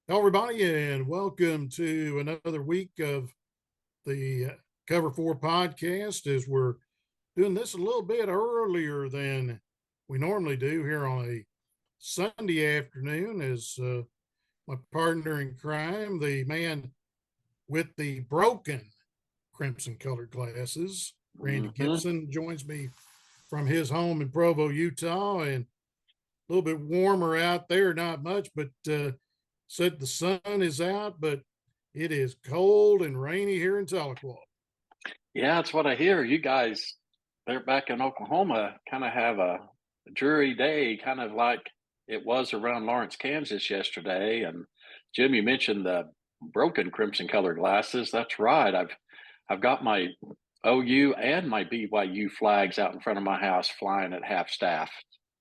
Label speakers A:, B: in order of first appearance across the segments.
A: Hello, everybody, and welcome to another week of the Cover 4 podcast. As we're doing this a little bit earlier than we normally do here on a Sunday afternoon, as my partner in crime, the man with the broken crimson colored glasses, Randy Gibson, joins me from his home in Provo, Utah, and a little bit warmer out there, not much, but said the sun is out, but it is cold and rainy here in Tahlequah.
B: Yeah, that's what I hear. You guys, they're back in Oklahoma, kind of have a dreary day, kind of like it was around Lawrence, Kansas yesterday. And Jim, you mentioned the broken crimson colored glasses. That's right. I've got my OU and my BYU flags out in front of my house flying at half staff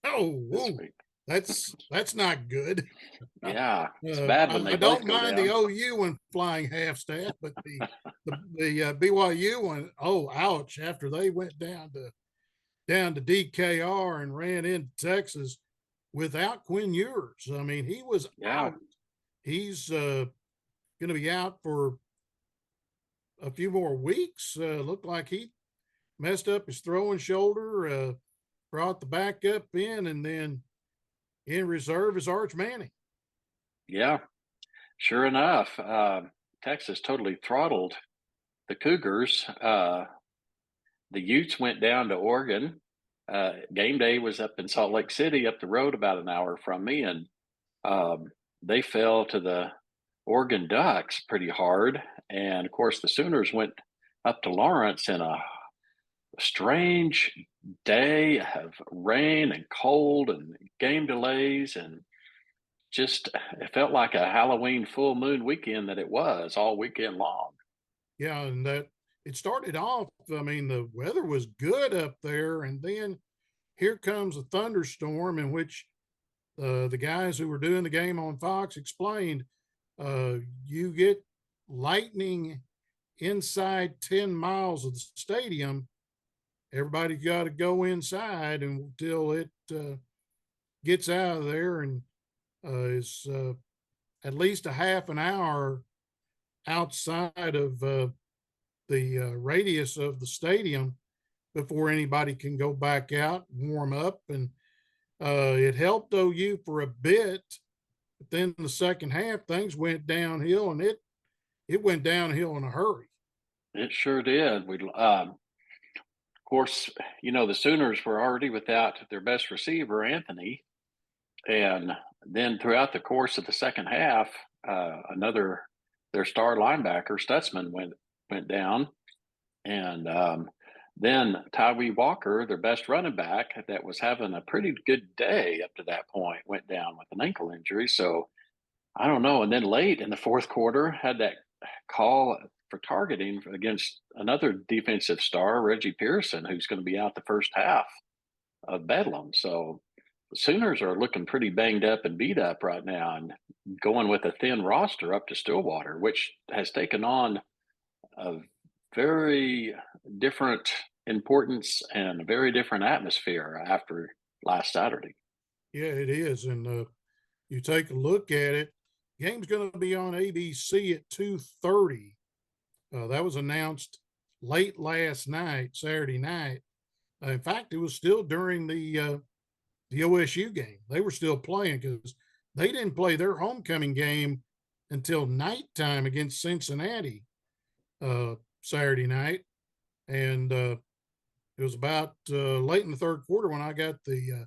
B: this week.
A: That's not good.
B: Yeah, it's bad when they
A: I
B: both
A: don't
B: go
A: mind
B: down.
A: the OU one flying half staff, but the BYU one, oh, ouch! After they went down to DKR and ran into Texas without Quinn Ewers. I mean, he was out. He's going to be out for a few more weeks. Looked like he messed up his throwing shoulder, brought the backup in, and then in reserve is Arch Manning.
B: Yeah, sure enough. Texas totally throttled the Cougars. The Utes went down to Oregon. Game day was up in Salt Lake City, up the road about an hour from me, and they fell to the Oregon Ducks pretty hard. And of course, the Sooners went up to Lawrence in a strange day of rain and cold and game delays, and just it felt like a Halloween full moon weekend that it was all weekend long.
A: Yeah, and that it started off, I mean, the weather was good up there, and then here comes a thunderstorm in which the guys who were doing the game on Fox explained you get lightning inside 10 miles of the stadium. Everybody's got to go inside until it gets out of there, and is at least a half an hour outside of the radius of the stadium before anybody can go back out and warm up. And it helped OU for a bit, but then in the second half things went downhill, and it went downhill in a hurry.
B: It sure did. We of course, you know, the Sooners were already without their best receiver, Anthony, and then throughout the course of the second half, their star linebacker Stutzman went down, and then Tyree Walker, their best running back, that was having a pretty good day up to that point, went down with an ankle injury. So I don't know. And then late in the fourth quarter, had that call for targeting against another defensive star, Reggie Pearson, who's going to be out the first half of Bedlam. So the Sooners are looking pretty banged up and beat up right now, and going with a thin roster up to Stillwater, which has taken on a very different importance and a very different atmosphere after last Saturday.
A: Yeah, it is. And you take a look at it, game's going to be on ABC at 2:30. That was announced late last night, Saturday night. In fact, it was still during the OSU game. They were still playing because they didn't play their homecoming game until nighttime against Cincinnati Saturday night. And it was about late in the third quarter when I got the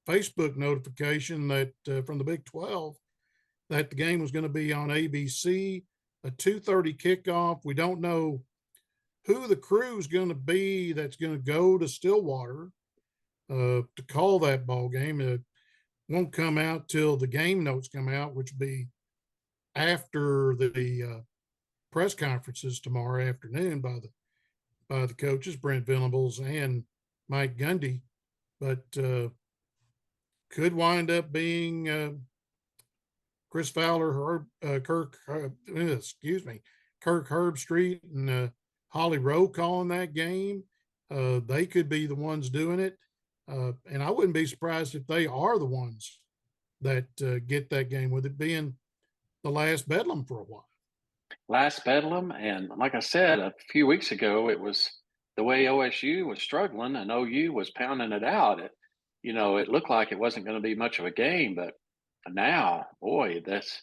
A: Facebook notification that from the Big 12 that the game was going to be on ABC, a 2:30 kickoff. We don't know who the crew is going to be that's going to go to Stillwater to call that ball game. It won't come out till the game notes come out, which will be after the press conferences tomorrow afternoon by the coaches, Brent Venables and Mike Gundy. But could wind up being Chris Fowler or Kirk Herbstreit and Holly Rowe calling that game. They could be the ones doing it. And I wouldn't be surprised if they are the ones that get that game, with it being the last Bedlam for a while.
B: Last Bedlam, and like I said a few weeks ago, it was the way OSU was struggling and OU was pounding it out. It looked like it wasn't going to be much of a game, but now, boy, that's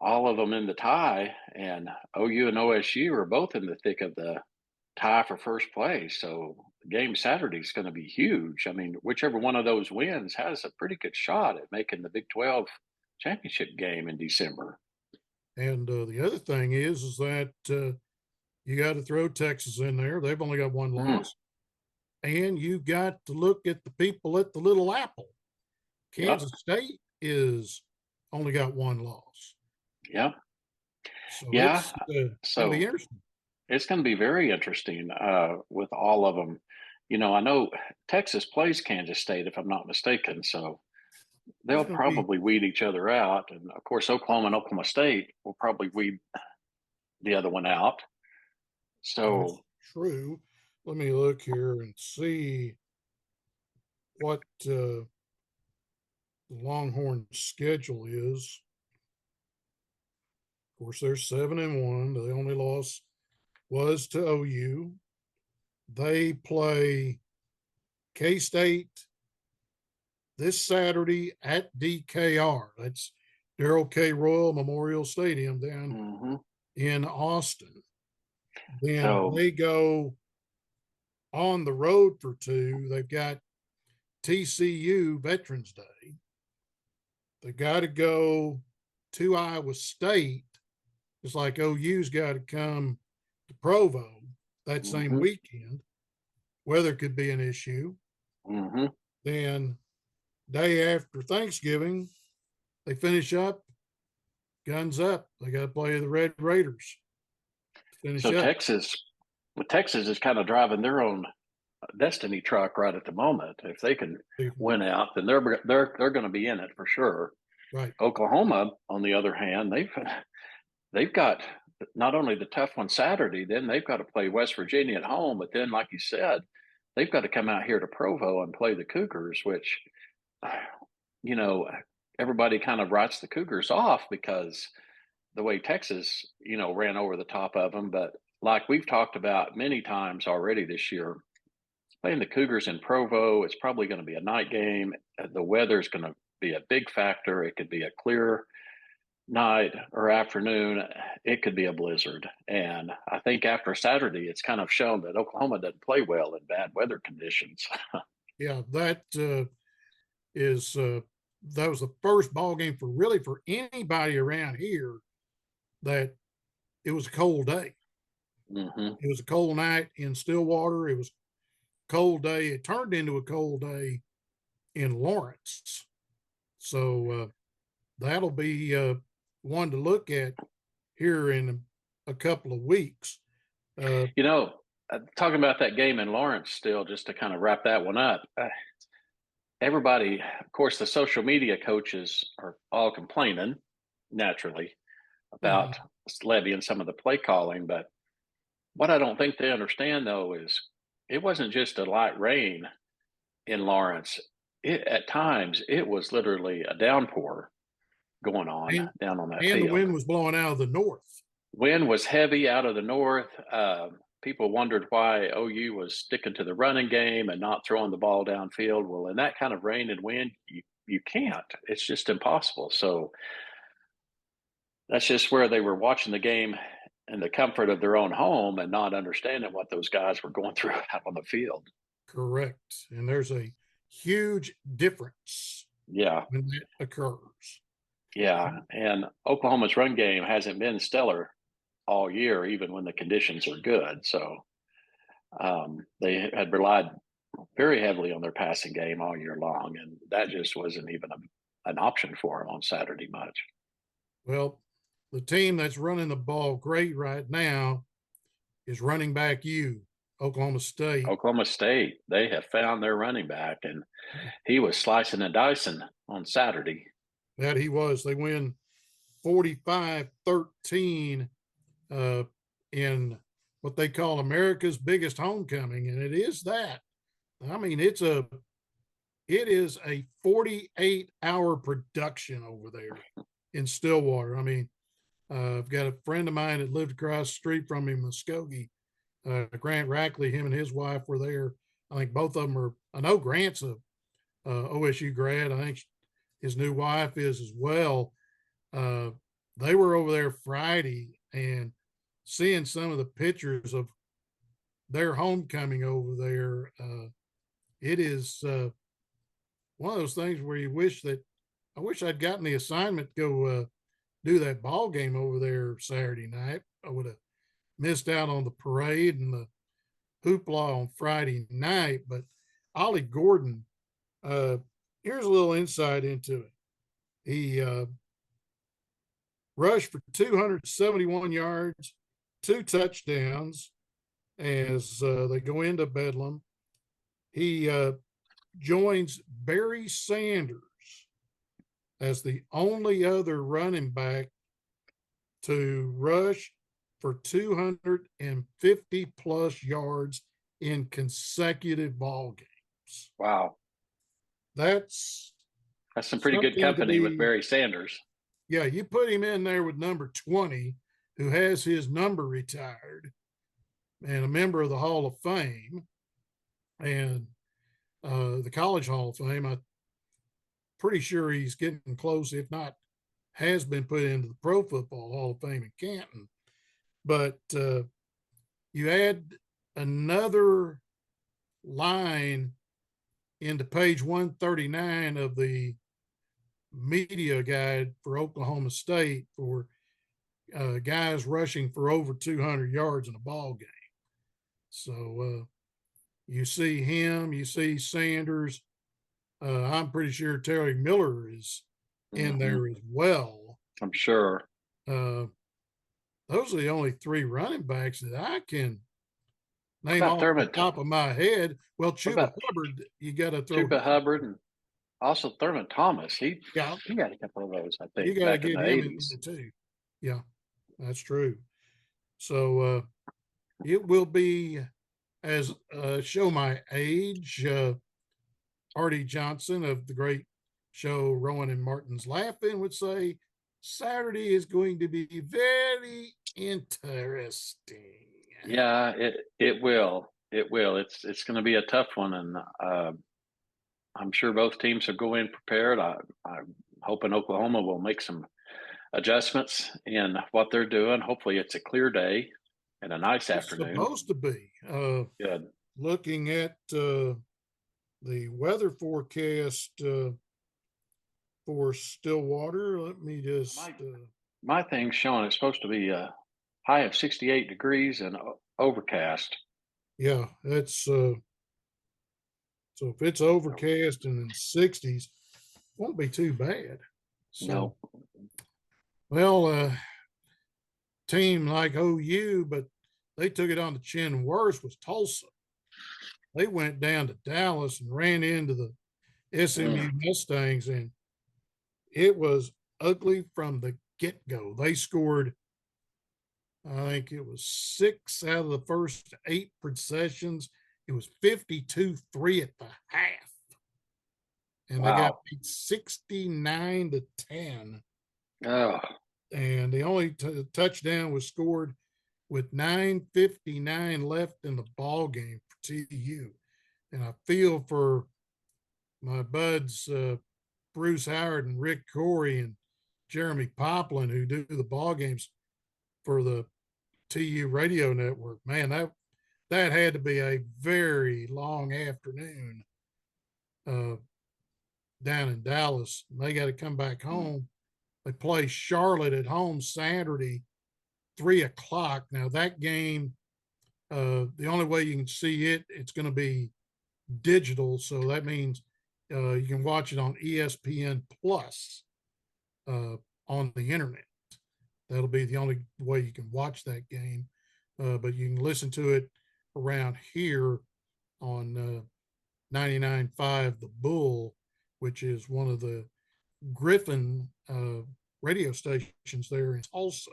B: all of them in the tie, and OU and OSU are both in the thick of the tie for first place. So the game Saturday is going to be huge. I mean, whichever one of those wins has a pretty good shot at making the Big 12 championship game in December.
A: And the other thing is that you got to throw Texas in there. They've only got one loss. And you got to look at the people at the Little Apple. Kansas State is only got one loss.
B: Yep.
A: So
B: Yeah.
A: it's going
B: So
A: to be interesting.
B: it's going to be very interesting with all of them. I know Texas plays Kansas State, if I'm not mistaken. So they'll probably weed each other out. And of course, Oklahoma and Oklahoma State will probably weed the other one out. So
A: that's true. Let me look here and see what the Longhorn schedule is. Of course, they're 7-1. The only loss was to OU. They play K-State this Saturday at DKR. That's Darrell K. Royal Memorial Stadium down in Austin. Then they go on the road for 2. They've got TCU Veterans Day. They got to go to Iowa State. It's like OU's got to come to Provo that same weekend. Weather could be an issue. Then day after Thanksgiving, they finish up, guns up. They got to play the Red Raiders.
B: So Texas is kind of driving their own destiny truck right at the moment. If they can win out, then they're going to be in it for sure.
A: Right.
B: Oklahoma, on the other hand, they've got not only the tough one Saturday, then they've got to play West Virginia at home, but then, like you said, they've got to come out here to Provo and play the Cougars, which, everybody kind of writes the Cougars off because the way Texas, ran over the top of them. But like we've talked about many times already this year, playing the Cougars in Provo, it's probably going to be a night game. The weather is going to be a big factor. It could be a clear night or afternoon. It could be a blizzard. And I think after Saturday, it's kind of shown that Oklahoma doesn't play well in bad weather conditions.
A: Yeah, that was the first ball game for anybody around here that it was a cold day. It was a cold night in Stillwater. It was a cold day. It turned into a cold day in Lawrence. So that'll be one to look at here in a couple of weeks.
B: Talking about that game in Lawrence still, just to kind of wrap that one up. Everybody, of course, the social media coaches are all complaining, naturally, about levying some of the play calling. But what I don't think they understand, though, is it wasn't just a light rain in Lawrence. At times, it was literally a downpour going on down on that field.
A: And the wind was blowing out of the north.
B: Wind was heavy out of the north. People wondered why OU was sticking to the running game and not throwing the ball downfield. Well, in that kind of rain and wind, you can't. It's just impossible. So that's just where they were watching the game in the comfort of their own home and not understanding what those guys were going through out on the field.
A: Correct. And there's a huge difference when that occurs.
B: Yeah. And Oklahoma's run game hasn't been stellar all year, even when the conditions are good. So they had relied very heavily on their passing game all year long, and that just wasn't even an option for them on Saturday much.
A: Well, the team that's running the ball great right now is running back Oklahoma State.
B: Oklahoma State, they have found their running back, and he was slicing and dicing on Saturday.
A: That he was. They win 45-13 in what they call America's biggest homecoming, and it is that. I mean, it is a 48-hour production over there in Stillwater. I mean, I've got a friend of mine that lived across the street from me in Muskogee, Grant Rackley. Him and his wife were there. I think both of them are. I know Grant's a OSU grad. I think his new wife is as well. Uh, they were over there Friday and seeing some of the pictures of their homecoming over there. It is one of those things where you wish that I wish I'd gotten the assignment to go do that ball game over there Saturday night. I would have missed out on the parade and the hoopla on Friday night. But Ollie Gordon, uh, here's a little insight into it. He rushed for 271 yards, 2 touchdowns as they go into Bedlam. He joins Barry Sanders as the only other running back to rush for 250 plus yards in consecutive ball games.
B: Wow.
A: That's
B: some pretty good company with Barry Sanders.
A: Yeah, you put him in there with number 20, who has his number retired and a member of the Hall of Fame and the College Hall of Fame. I'm pretty sure he's getting close, if not has been put into the Pro Football Hall of Fame in Canton. But you add another line into page 139 of the media guide for Oklahoma State for guys rushing for over 200 yards in a ball game. So you see him, you see Sanders. I'm pretty sure Terry Miller is in there as well.
B: I'm sure.
A: Those are the only three running backs that I can name off the top of my head. Well, Chuba Hubbard, you got to throw
B: Chuba Hubbard and also Thurman Thomas. He had a couple of those, I think.
A: You got to get him in there too. Yeah, that's true. So it will be, as show my age, Artie Johnson of the great show Rowan and Martin's Laughing would say, Saturday is going to be very interesting.
B: Yeah, it will. It will. It's going to be a tough one, and I'm sure both teams will go in prepared. I'm hoping Oklahoma will make some adjustments in what they're doing. Hopefully, it's a clear day and a nice afternoon.
A: Supposed to be.
B: Good.
A: Looking at the weather forecast for Stillwater, let me just.
B: My thing's showing it's supposed to be a high of 68 degrees and overcast.
A: Yeah, that's so if it's overcast and in 60s, won't be too bad. So,
B: no.
A: Well, team like OU, but they took it on the chin worse was Tulsa. They went down to Dallas and ran into the SMU Mustangs, and it was ugly from the get-go. They scored, I think it was 6 out of the first 8 possessions. It was 52-3 at the half. And they got beat 69-10.
B: Oh.
A: And the only touchdown was scored with 9:59 left in the ball game for TU. And I feel for my buds, Bruce Howard and Rick Corey and Jeremy Poplin, who do the ball games for the TU radio network. Man, that had to be a very long afternoon down in Dallas. And they got to come back home. They play Charlotte at home Saturday, 3:00. Now that game, the only way you can see it, it's going to be digital. So that means you can watch it on ESPN Plus on the internet. That'll be the only way you can watch that game. But you can listen to it around here on 99.5 The Bull, which is one of the Griffin radio stations there in Tulsa.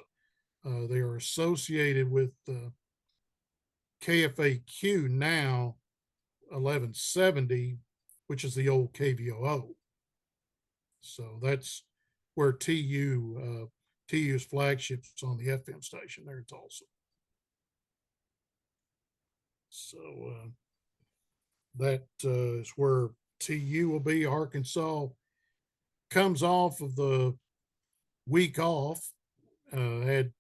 A: They are associated with KFAQ now 1170, which is the old KVOO. So that's where TU's flagship's on the FM station there in Tulsa. So that is where TU will be. Arkansas comes off of the week off, had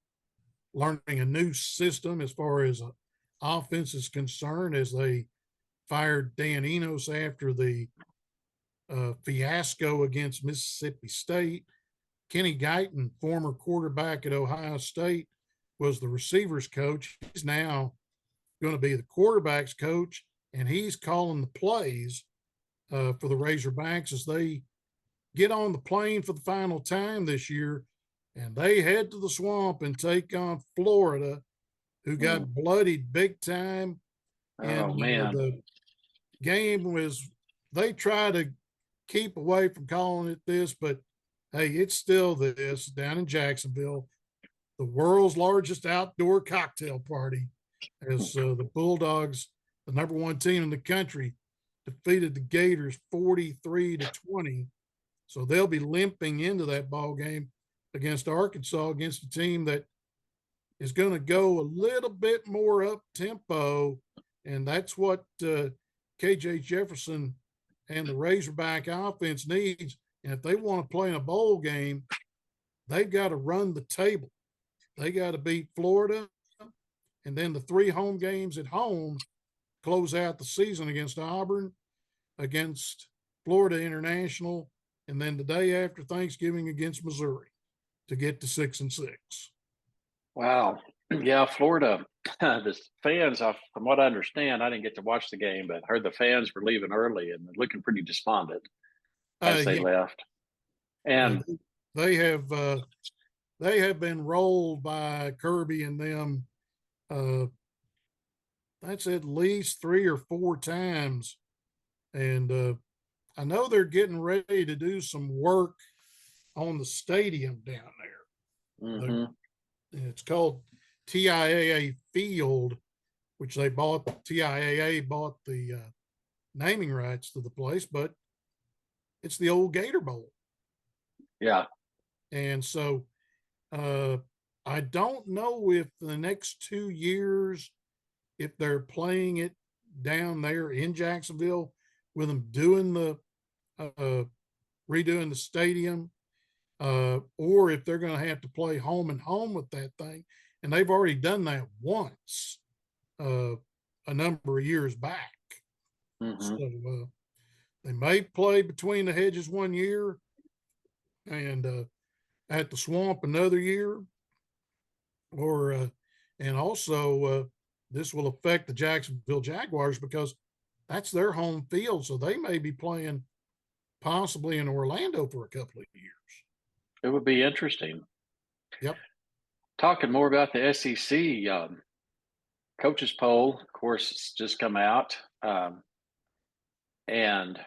A: learning a new system as far as offense is concerned, as they fired Dan Enos after the fiasco against Mississippi State. Kenny Guyton, former quarterback at Ohio State, was the receivers coach. He's now going to be the quarterback's coach, and he's calling the plays for the Razorbacks as they get on the plane for the final time this year, and they head to the swamp and take on Florida, who got bloodied big time.
B: Oh,
A: And
B: man.
A: the game was, they try to keep away from calling it this, but hey, it's still this down in Jacksonville, the world's largest outdoor cocktail party, as the Bulldogs, the number one team in the country, defeated the Gators 43-20. So they'll be limping into that ball game against Arkansas, against a team that is going to go a little bit more up tempo, and that's what KJ Jefferson and the Razorback offense needs. And if they want to play in a bowl game, they've got to run the table. They got to beat Florida, and then the 3 home games at home close out the season against Auburn, against Florida International, and then the day after Thanksgiving against Missouri to get to 6-6.
B: Wow. Yeah, Florida, the fans, from what I understand, I didn't get to watch the game, but heard the fans were leaving early and looking pretty despondent as they left. And
A: they have been rolled by Kirby and them. That's at least 3 or 4 times. And I know they're getting ready to do some work on the stadium down there. It's called TIAA Field, which they bought. TIAA bought the naming rights to the place, but it's the old Gator Bowl.
B: Yeah.
A: And so I don't know if the next 2 years, if they're playing it down there in Jacksonville with them doing the redoing the stadium, or if they're going to have to play home and home with that thing. And they've already done that once a number of years back. So they may play between the hedges 1 year and at the swamp another year, or and also this will affect the Jacksonville Jaguars because that's their home field. So they may be playing possibly in Orlando for a couple of years.
B: It would be interesting.
A: Yep.
B: Talking more about the SEC coaches poll, of course, it's just come out. And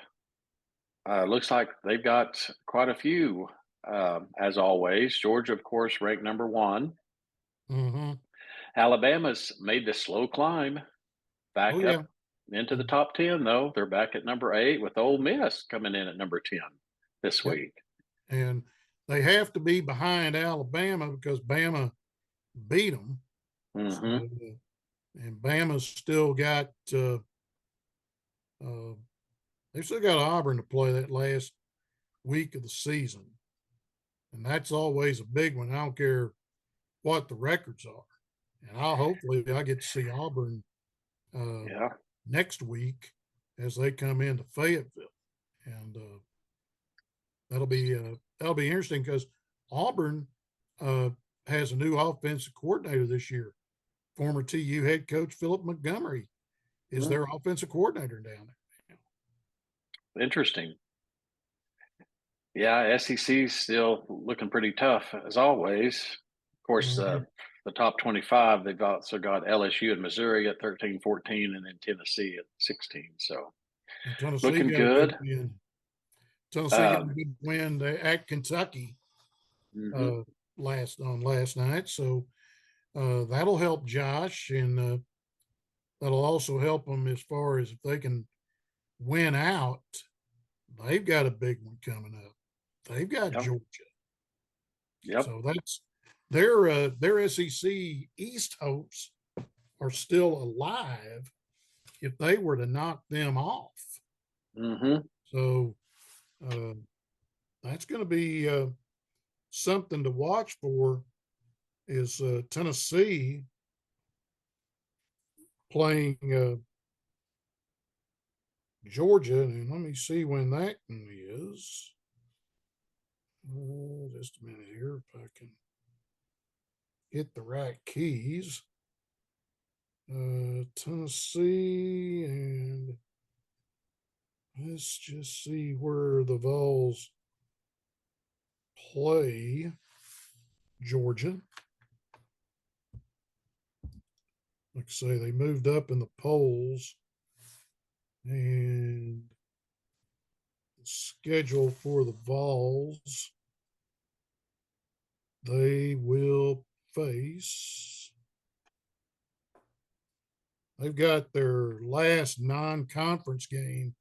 B: looks like they've got quite a few, as always. Georgia, of course, ranked number 1. Alabama's made the slow climb back up into the top 10, though. They're back at number 8 with Ole Miss coming in at number 10 this week.
A: And they have to be behind Alabama because Bama beat them. So, and Bama's still got they've still got Auburn to play that last week of the season. And that's always a big one. I don't care what the records are. And hopefully I get to see Auburn next week as they come into Fayetteville. And that'll be interesting because Auburn has a new offensive coordinator this year. Former TU head coach Philip Montgomery is their offensive coordinator down there.
B: Interesting. Yeah, SEC's still looking pretty tough as always. Of course, the top 25, they've also got LSU and Missouri at 13, 14, and then Tennessee at 16. So looking good.
A: Tennessee got a good win at Kentucky last night. So That'll help Josh, and that'll also help them as far as if they can win out. They've got a big one coming up. They've got
B: Yep.
A: Georgia.
B: Yep.
A: So that's their SEC East hopes are still alive if they were to knock them off.
B: Mm-hmm.
A: So uh, that's going to be something to watch for. Is Tennessee playing Georgia? And let me see when that one is. Just a minute here, if I can hit the right keys. Tennessee, and let's just see where the Vols play Georgia. Like I say, they moved up in the polls, and the schedule for the Vols, they will face. They've got their last non-conference game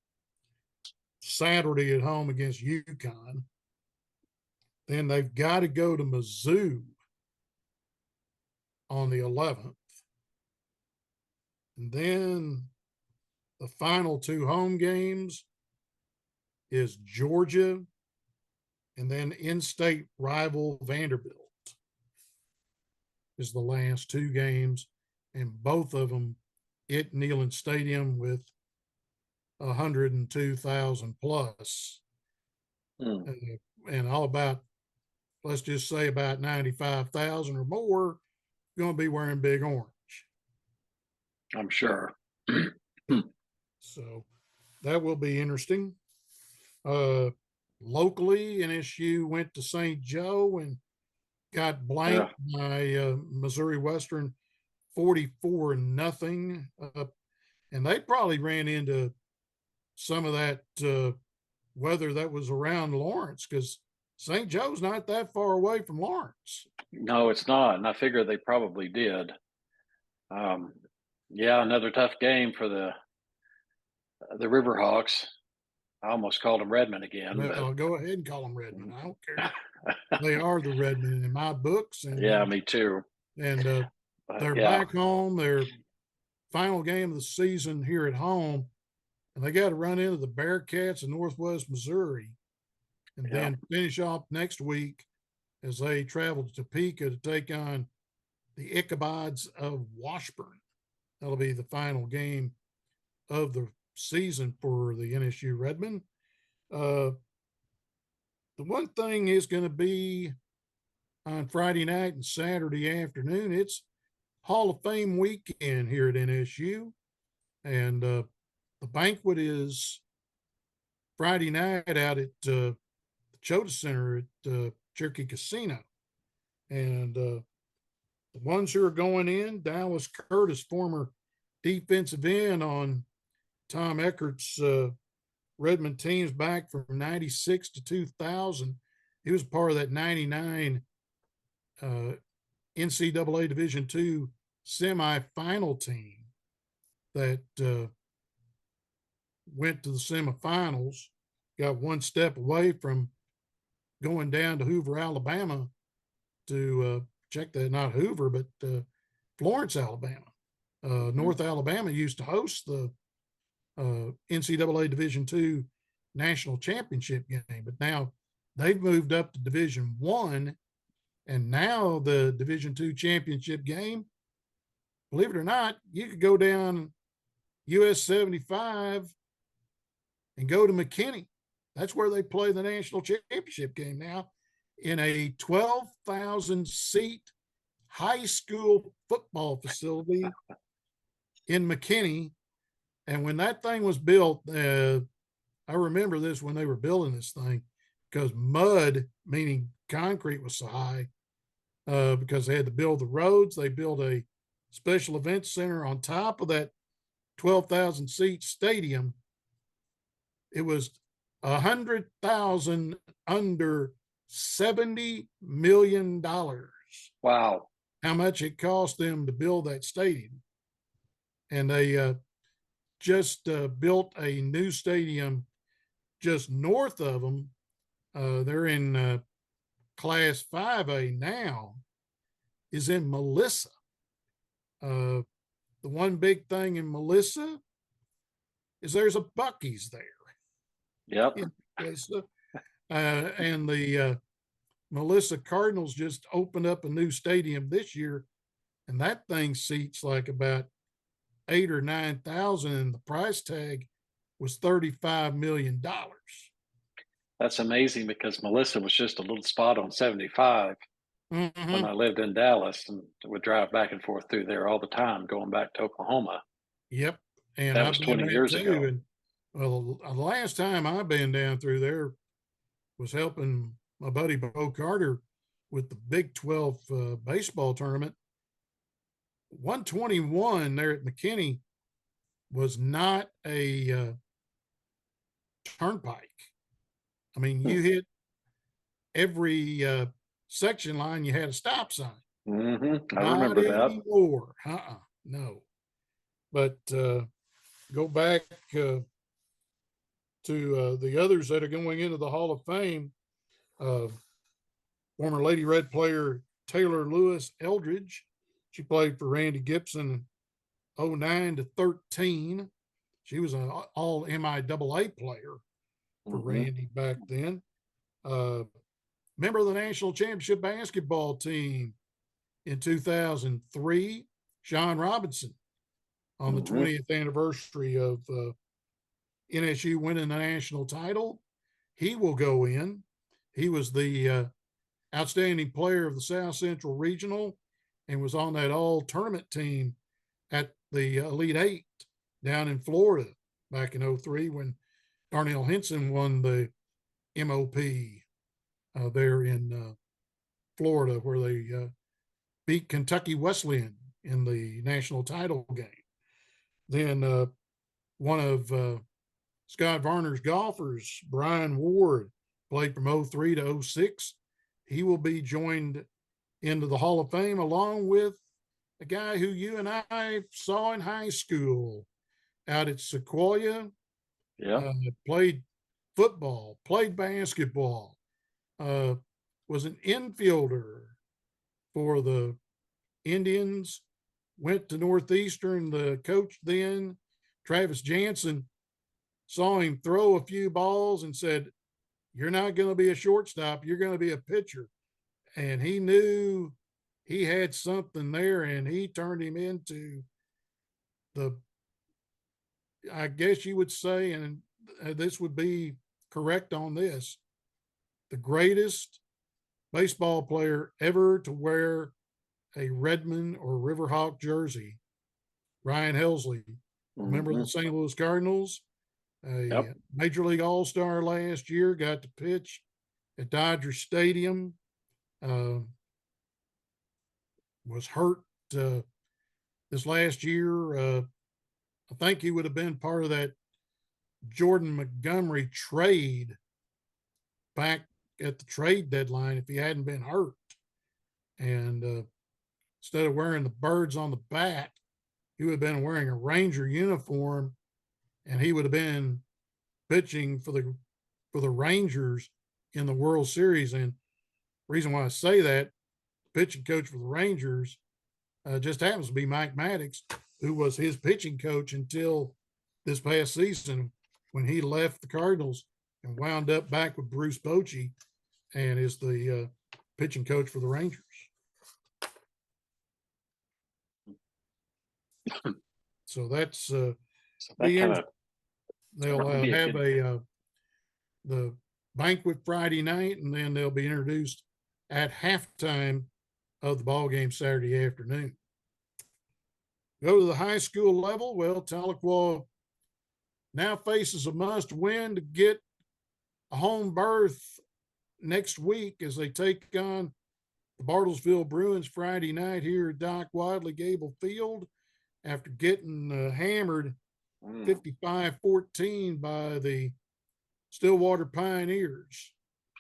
A: Saturday at home against UConn. Then they've got to go to Mizzou on the 11th. And then the final two home games is Georgia and then in-state rival Vanderbilt is the last two games, and both of them at Neyland Stadium with 102,000 plus. And all about, let's just say about 95,000 or more going to be wearing big orange.
B: I'm sure.
A: So that will be interesting. Locally, NSU went to St. Joe and got blanked by Missouri Western 44-0. And they probably ran into some of that weather that was around Lawrence, because St. Joe's not that far away from Lawrence.
B: No, it's not. And I figure they probably did. Yeah, another tough game for the Riverhawks. I almost called them Redmond again.
A: Well,
B: but...
A: I'll go ahead and call them Redmond. I don't care. They are the Redmond in my books. And
B: yeah, me too.
A: And they're back home. Their final game of the season here at home, and they got to run into the Bearcats of Northwest Missouri, and then finish off next week as they travel to Topeka to take on the Ichabods of Washburn. That'll be the final game of the season for the NSU Redmen. The one thing is going to be on Friday night and Saturday afternoon. It's Hall of Fame weekend here at NSU, and the banquet is Friday night out at the Chota Center at Cherokee Casino. And the ones who are going in, Dallas Curtis, former defensive end on Tom Eckert's Redmond teams back from 96 to 2000. He was part of that 99 NCAA Division II semifinal team that went to the semifinals, got one step away from going down to Hoover, Alabama to check that, not Hoover, but Florence, Alabama. North Alabama used to host the NCAA Division II national championship game, but now they've moved up to Division I, and now the Division II championship game, believe it or not, you could go down US 75 and go to McKinney. That's where they play the national championship game now, in a 12,000 seat high school football facility in McKinney. And when that thing was built, I remember this when they were building this thing, because mud, meaning concrete, was so high, because they had to build the roads. They built a special event center on top of that 12,000 seat stadium. It was 100,000 under $70 million.
B: Wow.
A: how much it cost them to build that stadium. And they just built a new stadium just north of them. They're in Class 5A now, is in Melissa. The one big thing in Melissa is there's a Buc-ee's there.
B: Yep.
A: In Melissa. And the Melissa Cardinals just opened up a new stadium this year, and that thing seats like about 8 or 9,000, and the price tag was $35 million.
B: That's amazing because Melissa was just a little spot on 75 when
A: Mm-hmm.
B: I lived in Dallas and would drive back and forth through there all the time going back to Oklahoma.
A: Yep. And
B: That
A: I've
B: was
A: been
B: 20
A: there
B: years
A: too.
B: ago.
A: And well, the last time I've been down through there was helping my buddy Bo Carter with the Big 12 baseball tournament. 121 there at McKinney was not a turnpike. I mean, you hit every section line, you had a stop sign.
B: Mm-hmm. I
A: Not
B: remember that.
A: anymore. No. But go back to the others that are going into the Hall of Fame. Former Lady Red player Taylor Lewis Eldridge. She played for Randy Gibson 09 to 13. She was an all MIAA player for Randy back then. Member of the National Championship basketball team in 2003, Sean Robinson, on the 20th anniversary of NSU winning the national title. He will go in. He was the outstanding player of the South Central Regional and was on that all tournament team at the Elite Eight down in Florida back in 03 when Darnell Henson won the MOP there in Florida, where they beat Kentucky Wesleyan in the national title game. Then one of Scott Varner's golfers, Brian Ward, played from 03 to 06. He will be joined into the Hall of Fame along with a guy who you and I saw in high school out at Sequoyah.
B: Yeah.
A: Played football, played basketball, was an infielder for the Indians, went to Northeastern. The coach then, Travis Jansen, saw him throw a few balls and said, "You're not going to be a shortstop. You're going to be a pitcher." And he knew he had something there, and he turned him into the, I guess you would say, and this would be correct on this, the greatest baseball player ever to wear a Redmond or Riverhawk jersey, Ryan Helsley, a member of the St. Louis Cardinals, a Major League All-Star last year, got to pitch at Dodger Stadium, was hurt this last year. I think he would have been part of that Jordan Montgomery trade back at the trade deadline if he hadn't been hurt. And instead of wearing the birds on the bat, he would have been wearing a Ranger uniform, and he would have been pitching for the Rangers in the World Series. And the reason why I say that, the pitching coach for the Rangers just happens to be Mike Maddox, who was his pitching coach until this past season when he left the Cardinals and wound up back with Bruce Bochy and is the pitching coach for the Rangers. So that's
B: so that kind of
A: they'll have the banquet Friday night, and then they'll be introduced at halftime of the ball game Saturday afternoon. Go to the high school level. Well, Tahlequah now faces a must win to get a home berth next week as they take on the Bartlesville Bruins Friday night here at Doc Wadley Gable Field after getting hammered 55-14 by the Stillwater Pioneers.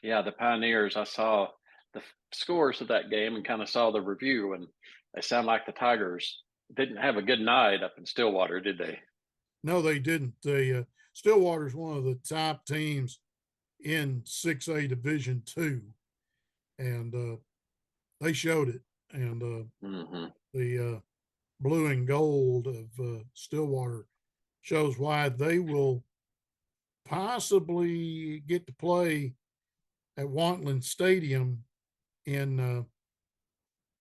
B: Yeah, the Pioneers, I saw the scores of that game and kind of saw the review, and they sound like the Tigers didn't have a good night up in Stillwater, did they?
A: No, they didn't. Stillwater's one of the top teams in 6A Division Two, and they showed it. And the blue and gold of Stillwater shows why they will possibly get to play at Wantland Stadium in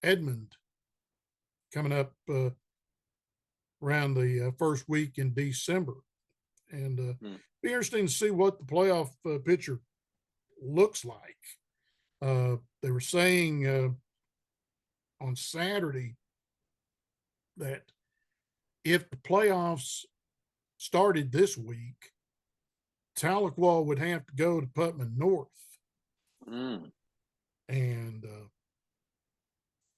A: Edmond coming up around the first week in December. And be interesting to see what the playoff picture looks like. They were saying on Saturday that if the playoffs started this week, Tahlequah would have to go to Putman North. And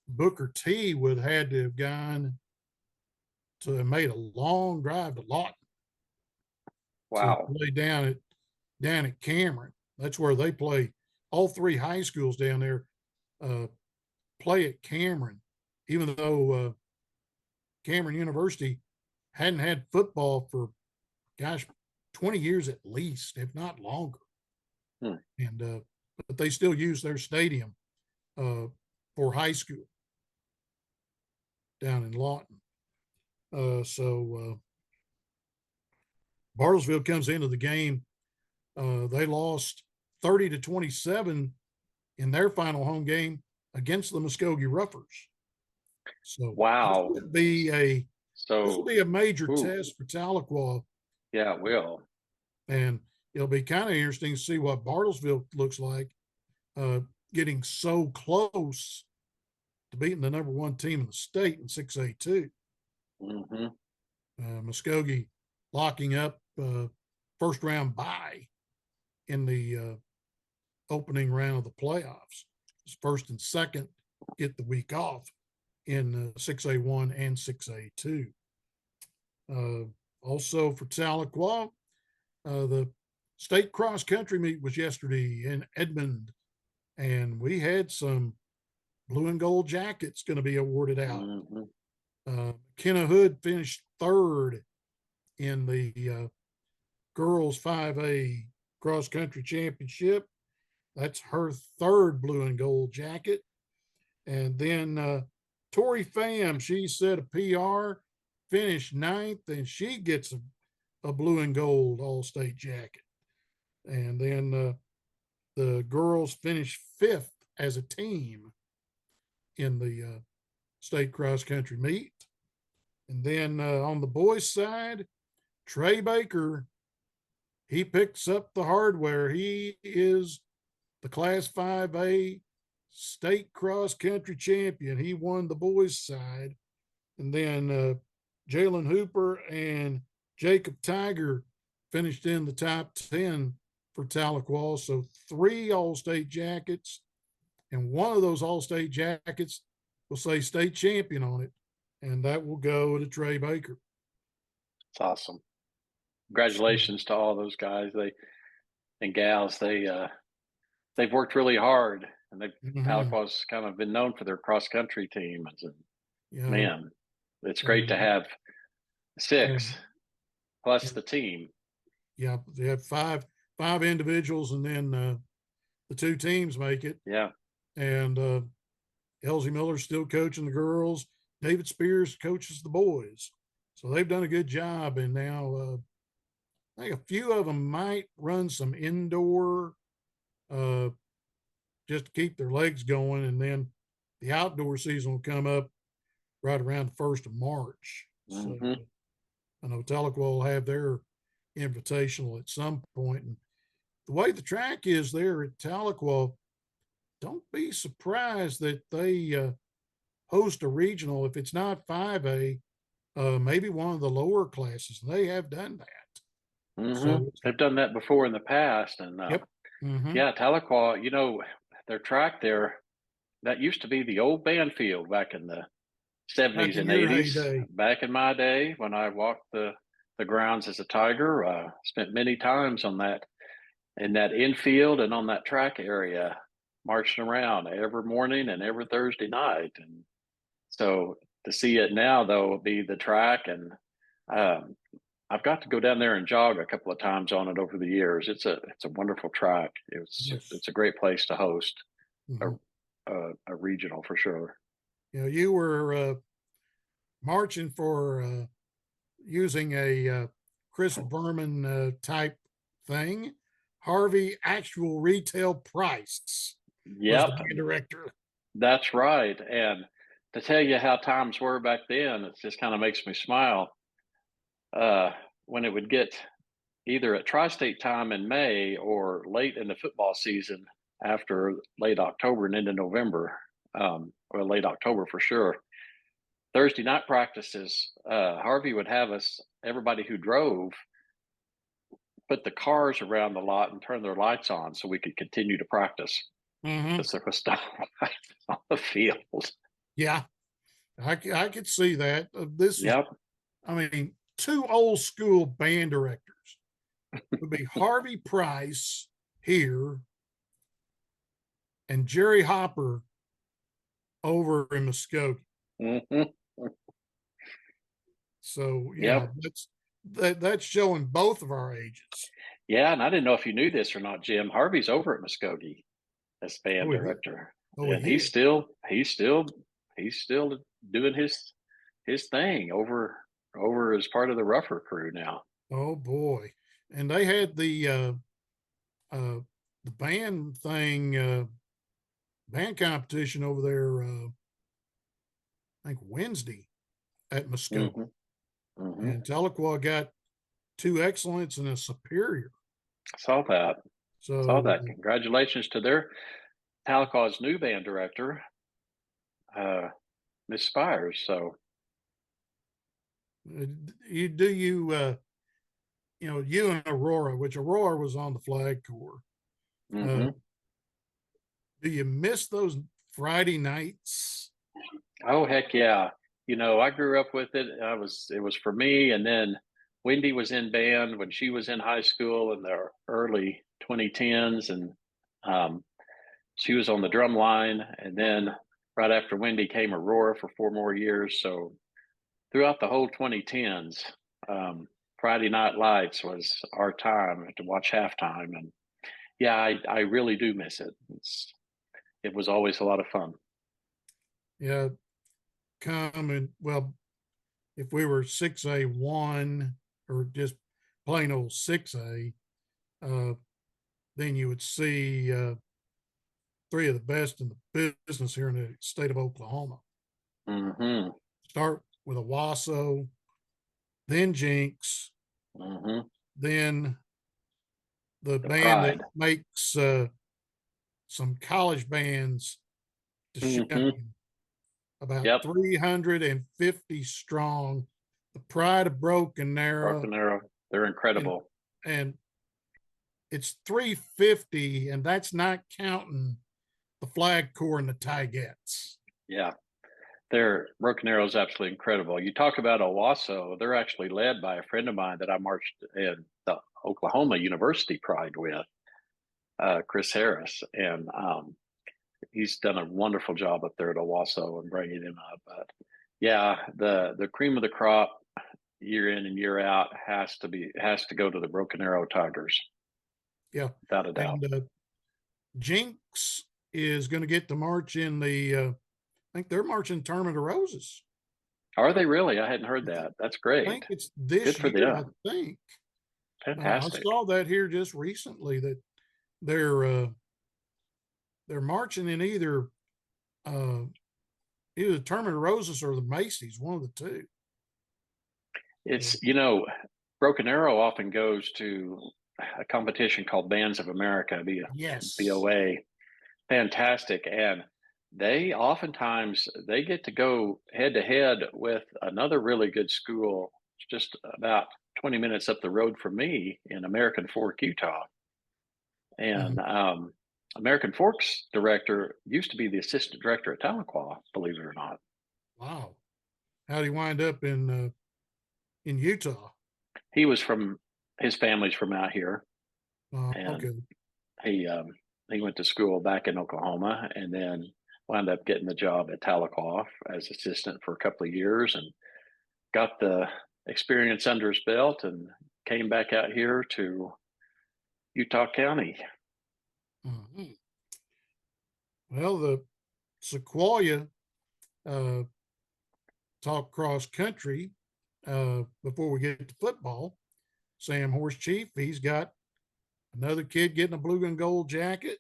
A: Booker T would have had to have gone to have made a long drive to Lawton.
B: Wow.
A: To play down at Cameron. That's where they play. All three high schools down there play at Cameron, even though Cameron University hadn't had football for, 20 years at least, if not longer. And but they still use their stadium for high school down in Lawton. So Bartlesville comes into the game. They lost 30-27 in their final home game against the Muskogee Roughers. So
B: wow,
A: this will be a major test for Tahlequah.
B: Yeah, it will.
A: And it'll be kind of interesting to see what Bartlesville looks like, getting so close to beating the number one team in the state in 6A2. Muskogee locking up first round bye in the opening round of the playoffs. First and second get the week off in 6A1 and 6A2. Also for Tahlequah, the state cross country meet was yesterday in Edmond, and we had some blue and gold jackets going to be awarded out. Kenna Hood finished third in the girls 5A cross country championship. That's her third blue and gold jacket. And then Tori Pham, she set a PR, finished ninth, and she gets a blue and gold all-state jacket. And then the girls finished fifth as a team in the state cross country meet. And then on the boys' side, Trey Baker, he picks up the hardware. He is the Class 5A state cross country champion. He won the boys' side. And then Jalen Hooper and Jacob Tiger finished in the top 10 for Tahlequah. So 3 all-state jackets, and one of those all-state jackets will say state champion on it, and that will go to Trey Baker.
B: It's awesome. Congratulations to all those guys and gals. They've worked really hard, and Tahlequah's kind of been known for their cross country team. Man, it's great to have 6 plus the team.
A: Yeah, they have five individuals, and then the 2 teams make it.
B: Yeah. And
A: Elsie Miller's still coaching the girls. David Spears coaches the boys. So they've done a good job. And now I think a few of them might run some indoor just to keep their legs going. And then the outdoor season will come up right around the 1st of March. So I know Tahlequah will have their invitational at some point. And the way the track is there at Tahlequah, don't be surprised that they host a regional. If it's not 5A, maybe one of the lower classes. They have done that.
B: So they've done that before in the past. And yeah, Tahlequah, their track there, that used to be the old band field back in the 70s and 80s. Back in my day, when I walked the grounds as a Tiger, spent many times on that, in that infield and on that track area. marching around every morning and every Thursday night. And so to see it now, though, be the track, and um, I've got to go down there and jog a couple of times on it over the years. It's a wonderful track.
A: Yes.
B: It's a great place to host a
A: Hmm.
B: a regional for sure.
A: You were marching for using a Chris Berman type thing. Harvey actual retail price was the
B: Yep,
A: band director.
B: that's right. And to tell you how times were back then, it just kind of makes me smile. When it would get either at tri-state time in May or late in the football season after late October and into November, or late October for sure. Thursday night practices, Harvey would have us, everybody who drove, put the cars around the lot and turn their lights on so we could continue to practice
A: Hmm.
B: because there was stuff on the field.
A: Yeah, I could see that. This is,
B: Yep.
A: I mean, two old school band directors would be Harvey Price here and Jerry Hopper over in Muskogee.
B: Hmm.
A: So yeah,
B: Yep.
A: that's showing both of our ages.
B: Yeah. And I didn't know if you knew this or not, Jim. Harvey's over at Muskogee as band
A: Oh, he,
B: director,
A: oh,
B: and
A: he is.
B: he's still doing his thing over as part of the rougher crew now.
A: Oh boy, and they had uh, the band thing, band competition over there. I think Wednesday at Muskogee,
B: Hmm. Hmm.
A: and Tahlequah got two excellents and a superior.
B: Saw that. Saw
A: So
B: that. Congratulations to their Tahlequah's new band director, uh, Miss Spires. So,
A: you do you and Aurora, which Aurora was on the flag corps. Uh,
B: hmm.
A: do you miss those Friday nights?
B: Oh heck yeah! I grew up with it. It was for me, and then Wendy was in band when she was in high school in the early 2010s, and um, she was on the drum line. And then right after Wendy came Aurora for 4 more years. So throughout the whole 2010s, um, Friday Night Lights was our time to watch halftime, and yeah, I really do miss it. It was always a lot of fun.
A: Yeah, come and well, if we were 6A1 or just plain old 6A, uh, then you would see three of the best in the business here in the state of Oklahoma.
B: Hmm.
A: Start with Owasso, then Jinx,
B: Hmm.
A: then the
B: The
A: band that
B: pride.
A: makes some college bands to
B: Hmm.
A: shame, about
B: Yep.
A: 350 strong, the pride of Broken Arrow,
B: Broken Arrow. They're
A: and
B: incredible.
A: and it's 350, and that's not counting the Flag Corps and the Tigets.
B: Yeah. They're Broken Arrow is absolutely incredible. You talk about Owasso, they're actually led by a friend of mine that I marched in the Oklahoma University Pride with, Chris Harris. And he's done a wonderful job up there at Owasso and bringing him up. But yeah, the cream of the crop year in and year out has to go to the Broken Arrow Tigers,
A: Yeah,
B: without a doubt.
A: and Jinx is going to get to march in the. I think they're marching Tournament of Roses.
B: Are they really? I hadn't heard
A: I think,
B: that. That's
A: I
B: great.
A: think it's
B: Good
A: this
B: for
A: year. I
B: them.
A: think I
B: Fantastic.
A: saw that here just recently that they're uh, they're marching in uh, either the Tournament of Roses or the Macy's, one of the two. So,
B: It's, Broken Arrow often goes to a competition called Bands of America,
A: yes.
B: BOA. Fantastic. And they oftentimes they get to go head to head with another really good school just about 20 minutes up the road from me in American Fork, Utah.
A: Mhm.
B: And American Fork's director used to be the assistant director at Tahlequah, believe it or not.
A: Wow. How do you wind up in Utah?
B: He was from his family's from out here, and
A: Okay.
B: he he went to school back in Oklahoma and then wound up getting the job at Tahlequah as assistant for a couple of years and got the experience under his belt and came back out here to Utah County.
A: Mhm. Well, the Sequoyah uh, talk cross country before we get to football. Sam Horse Chief, he's got another kid getting a blue and gold jacket.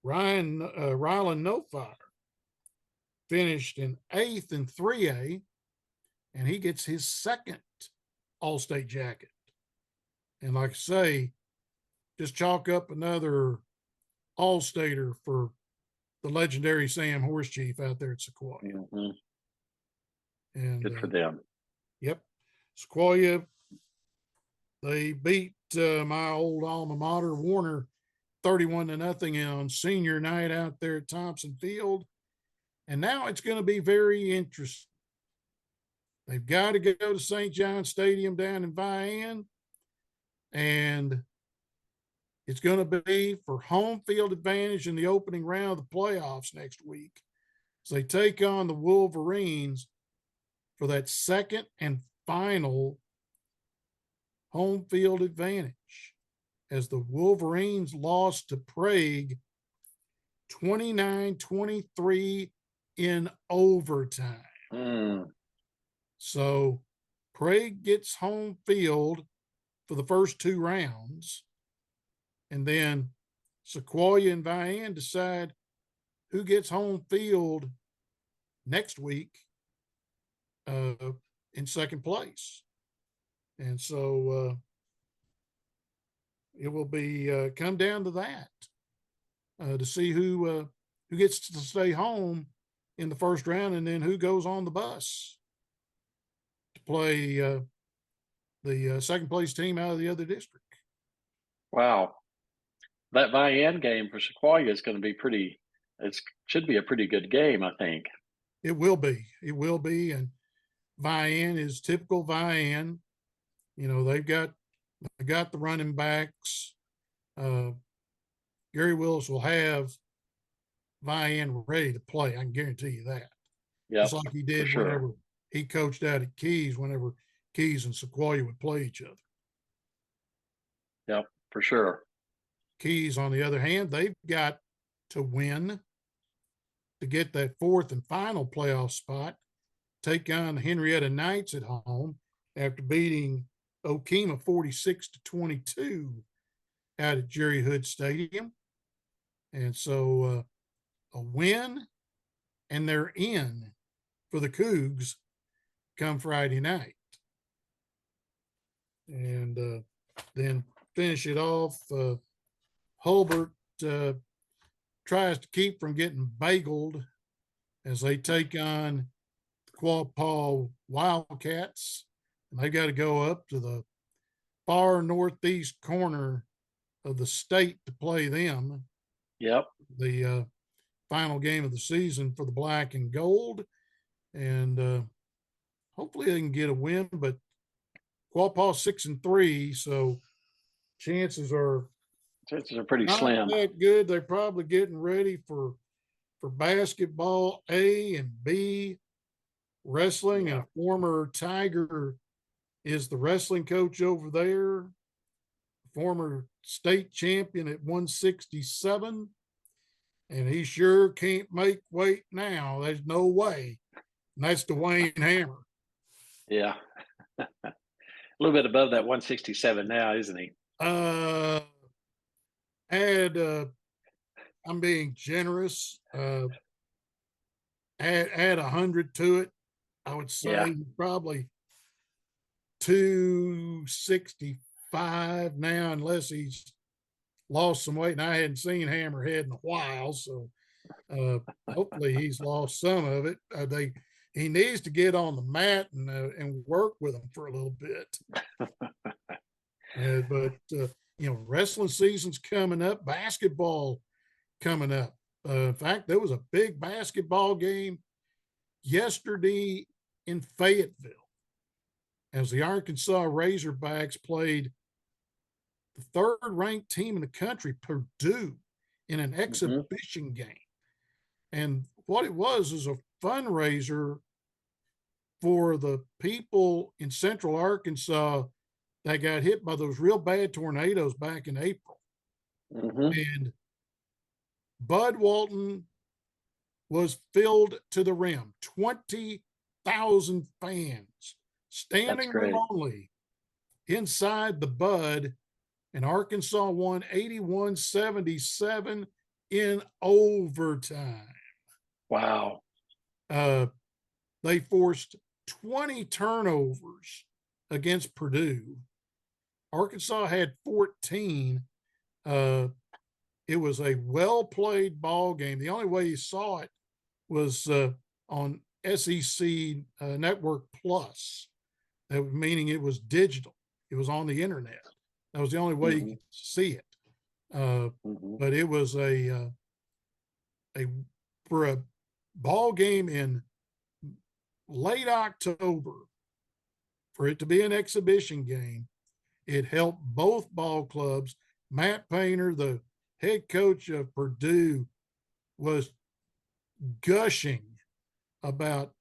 A: Rylan No Fire finished in 8th in 3A, and he gets his second All-State jacket. And like I say, just chalk up another All-Stater for the legendary Sam Horse Chief out there at Sequoyah.
B: Mm-hmm.
A: And
B: Good for them.
A: Yep, Sequoyah, they beat my old alma mater, Warner, 31-0 on senior night out there at Thompson Field. And now it's going to be very interesting. They've got to go to St. John Stadium down in Vian, and it's going to be for home field advantage in the opening round of the playoffs next week. So they take on the Wolverines for that second and final home field advantage, as the Wolverines lost to Prague 29-23 in overtime. So Prague gets home field for the first 2 rounds, and then Sequoyah and Vian decide who gets home field next week in second place. And so it will be come down to that to see who gets to stay home in the first round, and then who goes on the bus to play the second place team out of the other district.
B: Wow. That Vian game for Sequoyah is going to be should be a pretty good game, I think.
A: It will be. It will be. And Vian is typical Vian. You know, they got the running backs. Gary Willis will have Vian ready to play. I can guarantee you that.
B: Yeah,
A: just like he did whenever he coached out at Keys, whenever Keys and Sequoyah would play each other.
B: Yep, for sure.
A: Keys, on the other hand, they've got to win to get that 4th and final playoff spot, take on Henrietta Knights at home after beating Okemah 46-22 out at Jerry Hood Stadium. And so a win, and they're in for the Cougs come Friday night. And then finish it off, Hulbert tries to keep from getting bageled as they take on the Quapaw Wildcats. And they got to go up to the far northeast corner of the state to play them.
B: Yep.
A: The final game of the season for the black and gold. And hopefully they can get a win, but Quapaw 6-3, so chances are
B: pretty
A: not
B: slim.
A: that good. They're probably getting ready for basketball A and B, wrestling.
B: Yeah.
A: And a former Tiger is the wrestling coach over there, former state champion at 167. And he sure can't make weight now. There's no way. And that's Dwayne Hammer.
B: Yeah. A little bit above that 167 now, isn't he?
A: I'm being generous. Add 100 to it. I would say probably 265 now, unless he's lost some weight. And I hadn't seen Hammerhead in a while, so hopefully he's lost some of it. He needs to get on the mat and work with them for a little bit. But wrestling season's coming up, basketball coming up. In fact, there was a big basketball game yesterday in Fayetteville as the Arkansas Razorbacks played the 3rd-ranked team in the country, Purdue. in an
B: Mm-hmm.
A: exhibition game. And what it was is a fundraiser for the people in central Arkansas that got hit by those real bad tornadoes back in April.
B: Mm-hmm.
A: And Bud Walton was filled to the rim, 20,000 fans standing room
B: great.
A: only inside the Bud, and Arkansas won 81-77 in overtime.
B: Wow.
A: They forced 20 turnovers against Purdue. Arkansas had 14. It was a well-played ball game. The only way you saw it was on SEC Network Plus, meaning it was digital. It was on the internet. That was the only way you could see it. But it was a for a ball game in late October, for it to be an exhibition game, it helped both ball clubs. Matt Painter, the head coach of Purdue, was gushing about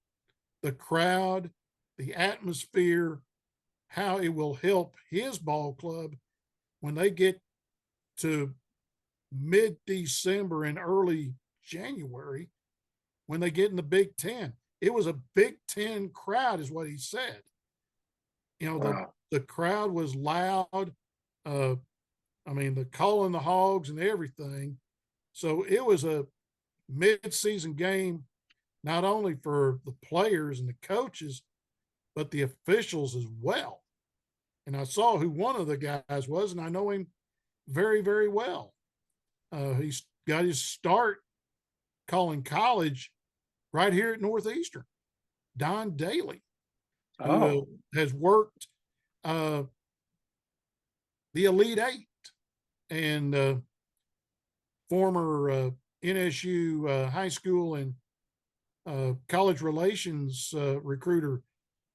A: the crowd, the atmosphere, how it will help his ball club when they get to mid-December and early January, when they get in the Big Ten. It was a Big Ten crowd, is what he said. You know,
B: Wow.
A: the crowd was loud. I mean, the calling the hogs and everything. So it was a mid-season game, not only for the players and the coaches, but the officials as well. And I saw who one of the guys was, and I know him very, very well. He's got his start calling college right here at Northeastern. Don Daly, who has worked the Elite Eight, and former NSU high school and college relations recruiter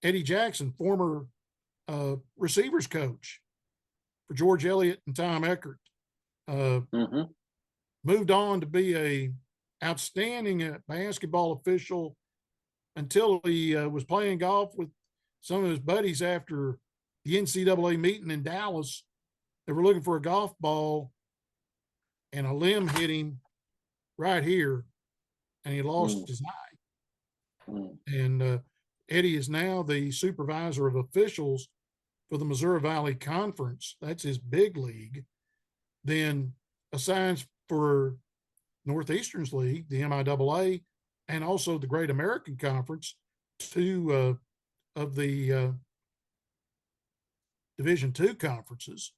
A: Eddie Jackson, former receivers coach for George Elliott and Tom Eckert, moved on to be a outstanding basketball official until he was playing golf with some of his buddies after the NCAA meeting in Dallas. They were looking for a golf ball, and a limb hit him right here, and he lost his eye. And Eddie is now the supervisor of officials for the Missouri Valley Conference. That's his big league. Then assigns for Northeastern's league, the MIAA, and also the Great American Conference, two of the Division II conferences.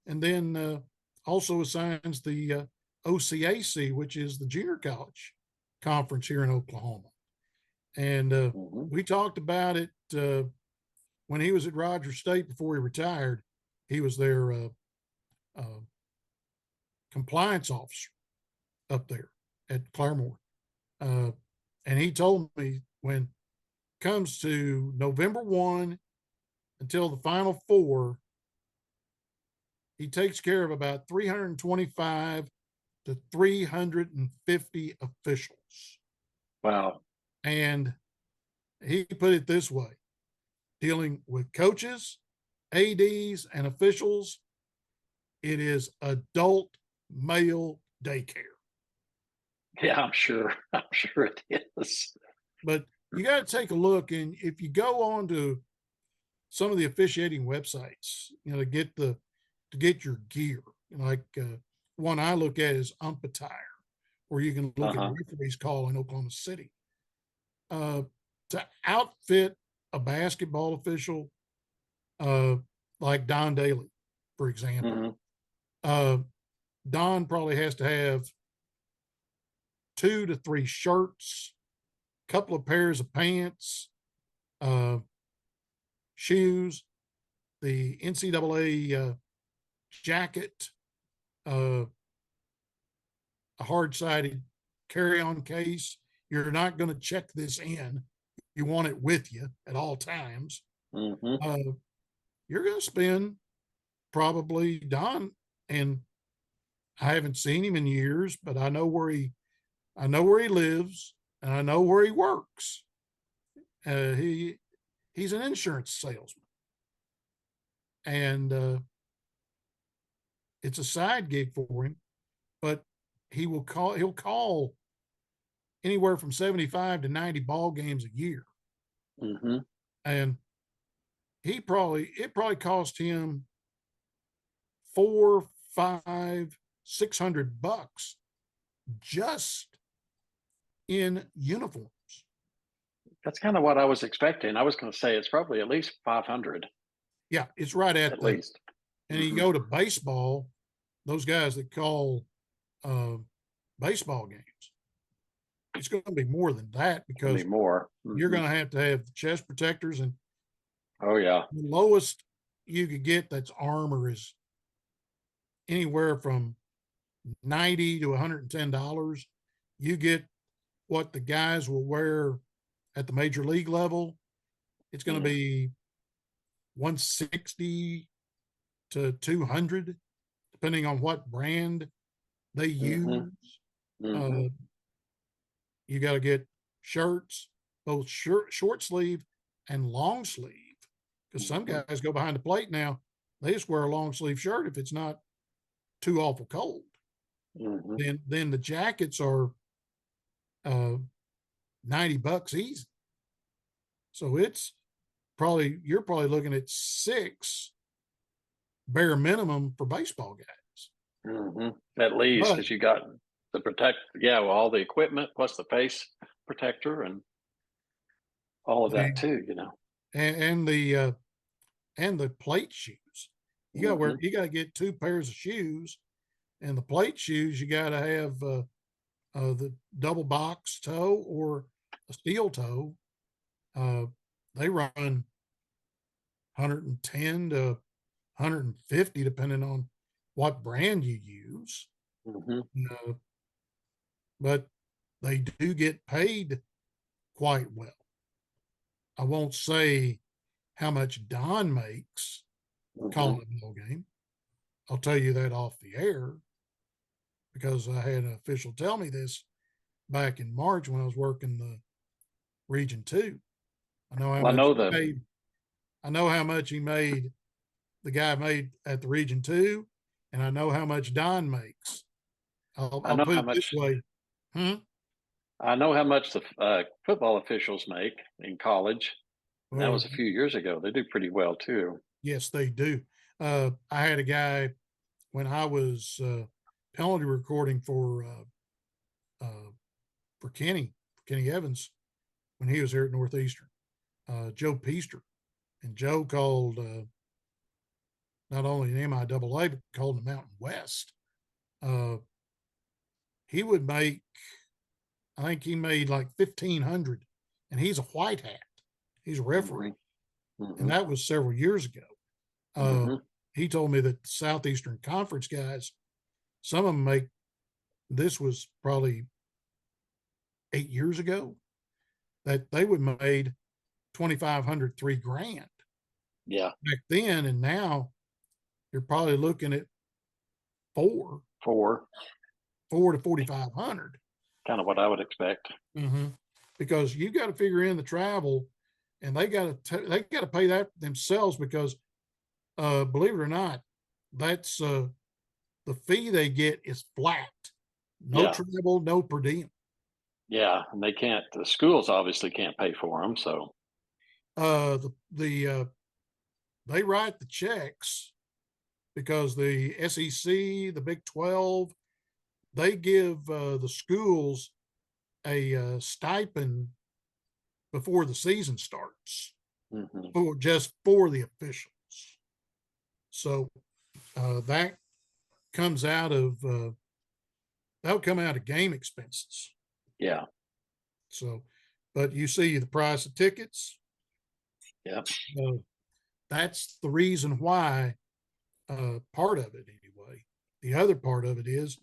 A: And then also assigns the OCAC, which is the junior college conference here in Oklahoma. And we talked about it when he was at Rogers State before he retired. He was their compliance officer up there at Claremore. And he told me when it comes to November 1 until the Final Four, he takes care of about 325 to 350 officials.
B: Wow.
A: And he put it this way: dealing with coaches, ADs, and officials, it is adult male daycare.
B: Yeah, I'm sure. I'm sure it is.
A: But you got to take a look, and if you go on to some of the officiating websites, you know, to get your gear, like one I look at is Umpatire, where you can look at referees call in Oklahoma City. To outfit a basketball official, like Don Daly, for example, Don probably has to have 2 to 3 shirts, a couple of pairs of pants, shoes, the NCAA jacket, a hard-sided carry-on case. You're not going to check this in. You want it with you at all times. You're going to spend probably, Don, and I haven't seen him in years, but I know where he lives, and I know where he works. He's an insurance salesman, and it's a side gig for him. But he'll call anywhere from 75 to 90 ball games a year,
B: Mm-hmm.
A: and it probably cost him four, five, $600 just in uniforms.
B: That's kind of what I was expecting. I was going to say it's probably at least 500
A: Yeah, it's right at
B: at
A: that.
B: least.
A: And you go to baseball, those guys that call uh, baseball games, it's going to be more than that because
B: Maybe more.
A: you're going to have the chest protectors, and
B: Oh yeah.
A: the lowest you could get that's armor is anywhere from 90 to $110. You get what the guys will wear at the major league level. It's going to be 160 to 200, depending on what brand they use.
B: Mm-hmm.
A: You got to get shirts, both short sleeve and long sleeve, because some guys go behind the plate now. They just wear a long sleeve shirt if it's not too awful cold.
B: Mm-hmm.
A: Then the jackets are uh, $90 easy. So you're probably looking at six bare minimum for baseball guys.
B: Mm-hmm. At least
A: But
B: because you got the well, all the equipment plus the face protector and all of that
A: the
B: too.
A: and the and the plate shoes.
B: Mm-hmm.
A: You got to get two pairs of shoes, and the plate shoes you got to have the double box toe or a steel toe. Uh, they run 110 to 150 depending on what brand you use.
B: Mm-hmm.
A: Uh, but they do get paid quite well. I won't say how much Don makes calling a ball game. I'll tell you that off the air because I had an official tell me this back in March when I was working the Region 2. I know how
B: Well, I
A: much
B: know
A: he made. I know how much he made, the guy made at the Region 2, and I know how much Don makes.
B: I
A: I'll
B: know
A: put
B: how
A: it this
B: much
A: way.
B: I know how much the football officials make in college. And that
A: Oh,
B: was a few years ago. They do pretty well too.
A: yes, they do. I had a guy when I was penalty recording for Kenny Evans, when he was here at Northeastern, Joe Peaster, and Joe called not only an MIAA but called the Mountain West. Uh, he would make, I think he made like 1,500, and he's a white hat. He's a referee,
B: Mm-hmm.
A: and that was several years ago.
B: Mm-hmm.
A: He told me that the Southeastern Conference guys, some of them make, this was probably 8 years ago, that they would made 2,500, $3,000
B: Yeah.
A: back then, and now you're probably looking at four
B: Four.
A: to 4,500.
B: Kind of what I would expect.
A: Mm-hmm. Because you got to figure in the travel, and they got to pay that themselves because, believe it or not, that's the fee they get is flat, no travel, no per diem.
B: Yeah, and they can't. The schools obviously can't pay for them. So
A: They write the checks because the SEC, the Big 12, they give the schools a stipend before the season starts for the officials. So that comes out of that'll come out of game expenses.
B: Yeah.
A: So, but you see the price of tickets.
B: Yeah.
A: That's the reason why. Part of it anyway. The other part of it is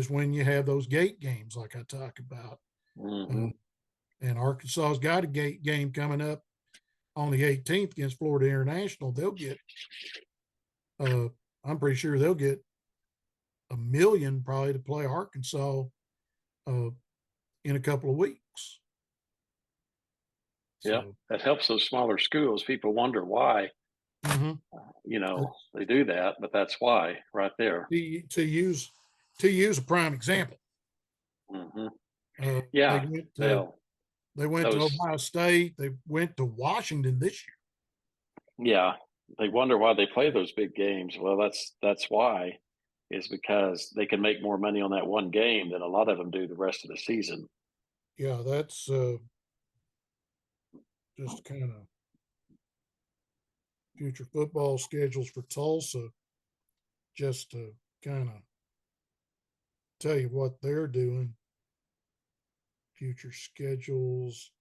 A: when you have those gate games like I talk about. And Arkansas's got a gate game coming up on the 18th against Florida International. They'll get, I'm pretty sure they'll get million probably to play Arkansas in a couple of weeks.
B: Yeah,
A: So
B: that helps those smaller schools. People wonder why,
A: mhm.
B: they do that, but that's why right there.
A: To use a prime example,
B: Hmm.
A: they
B: Yeah,
A: went to
B: they'll
A: they went to
B: those.
A: Ohio State. They went to Washington this year.
B: Yeah, they wonder why they play those big games. Well, that's why, is because they can make more money on that one game than a lot of them do the rest of the season.
A: Yeah, that's just kind of future football schedules for Tulsa. Just to kind of tell you what they're doing. Future schedules,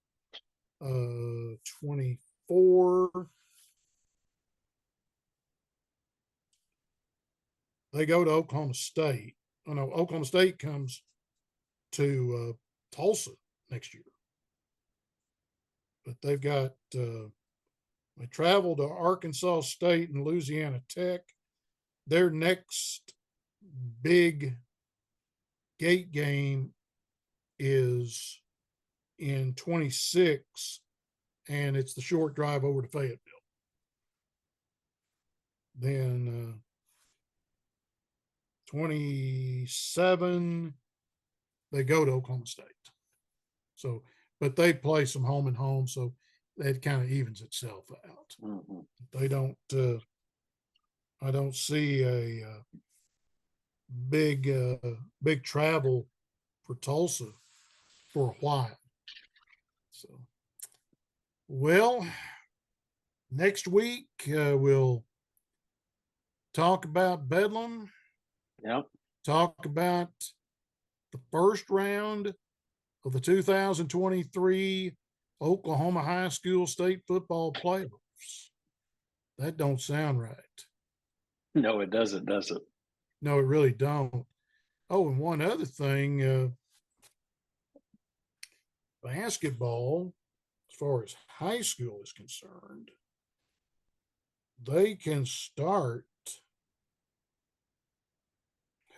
A: 24. They go to Oklahoma State. Oh no, Oklahoma State comes to Tulsa next year. But they've got they travel to Arkansas State and Louisiana Tech. Their next big gate game is in 26, and it's the short drive over to Fayetteville. Then 27, they go to Oklahoma State. So, but they play some home and home, so that kind of evens itself out.
B: Hmm.
A: They don't. I don't see a big travel for Tulsa for a while. So, well, next week we'll talk about Bedlam.
B: Yep.
A: Talk about the first round of the 2023 Oklahoma High School State Football Playoffs. That don't sound right.
B: No, it doesn't, does it?
A: No, it really don't. Oh, and one other thing, basketball, as far as high school is concerned, they can start.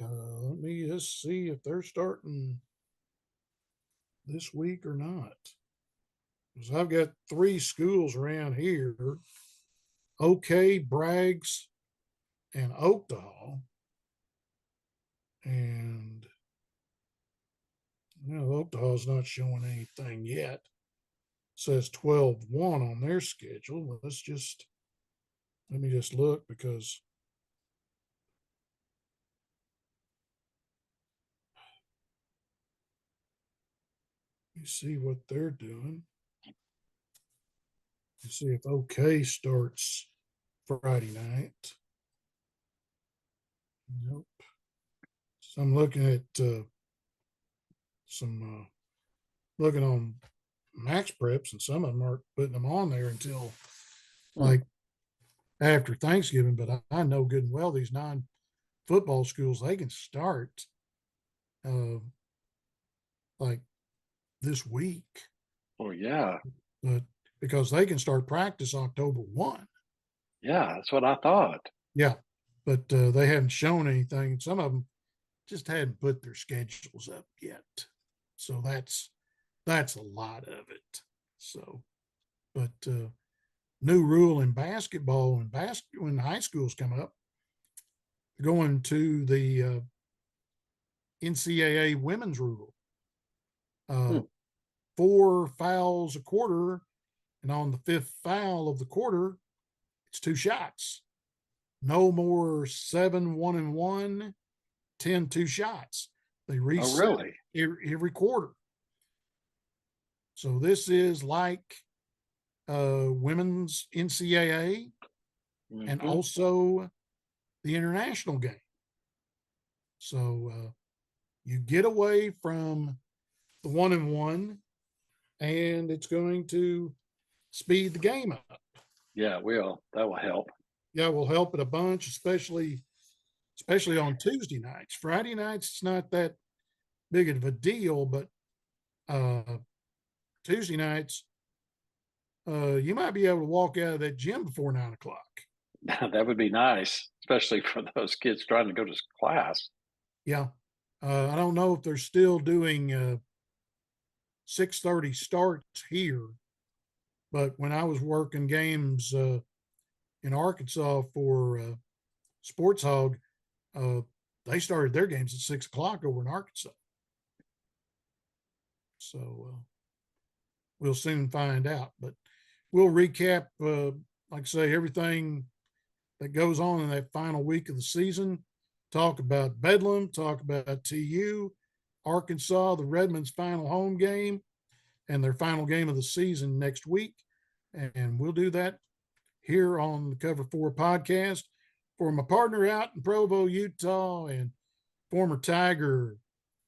A: Let me just see if they're starting this week or not. Because I've got 3 schools around here: OK, Braggs, and Oakdale. And Oakdale's not showing anything yet. It says 12-1 on their schedule. Let me just look, because you see what they're doing. You see if OK starts Friday night. Nope. So I'm looking at some looking on Max Preps, and some of them aren't putting them on there until like after Thanksgiving. But I know good and well these 9 football schools, they can start uh, like this week,
B: Oh, yeah.
A: but because they can start practice October 1.
B: Yeah, that's what I thought.
A: Yeah, but they haven't shown anything. Some of them just hadn't put their schedules up yet, so that's a lot of it. So, but new rule in basketball, and when high schools come up, going to the NCAA women's rule.
B: Hmm.
A: 4 fouls a quarter, and on the 5th foul of the quarter, it's 2 shots. No more 7 1-1, 10 2 shots. They
B: Oh,
A: reset
B: really?
A: every quarter. So this is like women's NCAA and
B: Hmm.
A: also the international game. So you get away from the 1-1, and it's going to speed the game up.
B: Yeah, it will. That will help.
A: Yeah, will help it a bunch, especially on Tuesday nights. Friday nights, it's not that big of a deal, but uh, Tuesday nights, you might be able to walk out of that gym before 9 o'clock.
B: That would be nice, especially for those kids trying to go to class.
A: Yeah. I don't know if they're still doing 6:30 starts here, but when I was working games in Arkansas for Sports Hog, uh, they started their games at 6 o'clock over in Arkansas. So we'll soon find out. But we'll recap, like I say, everything that goes on in that final week of the season. Talk about Bedlam, talk about TU, Arkansas, the Redmonds' final home game, and their final game of the season next week. And we'll do that here on the Cover 4 podcast. For my partner out in Provo, Utah, and former Tiger,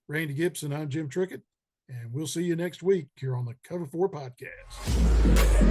A: Randy Gibson, I'm Jim Trickett. And we'll see you next week here on the Cover 4 podcast.